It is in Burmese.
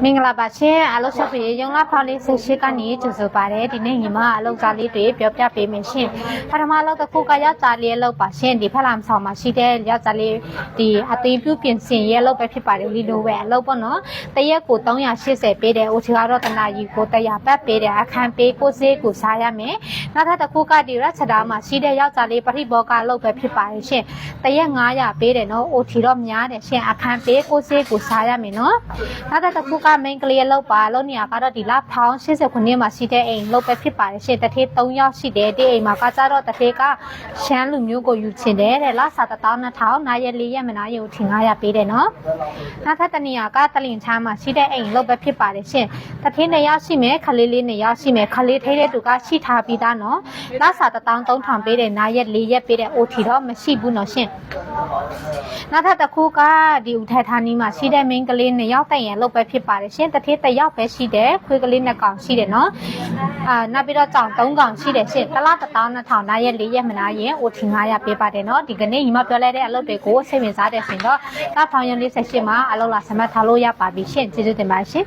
မင်္ဂလာပါရှင်အလုပ်ဆက်ပြီးရုံလာဖောင်လေးဆက်ရှိကနေကြိုဆိုပါတယ်ဒီနေ့ညီမအလုပ်သားလေးတွေပြောပြပေးမယ်ရှင်ပထမလောက်တစ်ခုကယောက်ျားလေးအလုပ်ပါရှင်ဒီဖက်လာမဆောင်မှာရှိတဲ့ယောက်ျားလေးဒီအသေးပြုပြင်ဆင်ရဲ့အလုပ်ပဲဖြစ်ပါတယ်လီလိုပဲအလုပ်ပေါ့နော်တရက်ကို380ပေးတယ်အိုချီကတော့တနာကြီးကို100ပတ်ပေးတယ်အခန်းပေးကိုစေးကိုစားရမယ်နောက်ထပ်တစ်ခုကဒီရက်ချက်သားမှာရှိတဲ့ယောက်ျားလေးပရိဘောကအလုပ်ပဲဖြစ်ပါတယ်ရှင်တရက်900ပေးတယ်နော်အိုချီတော့များတယ်ရှင်အခန်းပေးကိုစေးကိုစားရမယ်နော်နောက်ထပ်တစ်ခုကမိန်းကလေးအလုပ်ပါအလုပ်နေရာကတော့ဒီလဖောင်း80ခုနှစ်မှာရှိတဲ့အိမ်လုပ်ပဲဖြစ်ပါတယ်ရှင်တထေး3ယောက်ရှိတယ်ဒီအိမ်မှာကကြတော့တထေးကရှမ်းလူမျိုးကိုယူချင်တယ်တဲ့လစာ12000နာရက်4ရက်မနာရုံထင်900ပေးတယ်နော်နောက်ထပ်တနေရာကတလင်ချားမှာရှိတဲ့အိမ်လုပ်ပဲဖြစ်ပါတယ်ရှင်တထေး2ယောက်ရှိမယ်ခလေးလေး2ယောက်ရှိမယ်ခလေးထိတဲ့သူကရှိထားပြီးသားနော်လစာ13000ပေးတယ်နာရက်4ရက်ပေးတယ်အိုထီတော့မရှိဘူးနော်ရှင်နောက်ထပ်တစ်ခုကဒီဦးထိုင်ဌာနီမှာရှိတဲ့မိန်းကလေး2ယောက်တိုင်ရလုပ်ပဲဖြစ်ပါတယ်ရှင်တထေး1ယောက်ပဲရှိတယ်ခွေးကလေး2ကောင်ရှိတယ်နော်နောက်ပြီးတော့ကြောင်3ကောင်ရှိတယ်ရှင်တစ်လ12000နာရက်4ရက်မနာရင်အိုထီ900ပေးပါတယ်နော်ဒီကနေ့ညီမပြောလိုက်တဲ့အလုပ်တွေကိုစိတ်ဝင်စားတဲ့ရှင်တော့တာဖောင်ရန်48မှာအလုပ်လာဆမတ်ထားလို့ရပါပြီရှင်ကျေးဇူးတင်ပါရှင်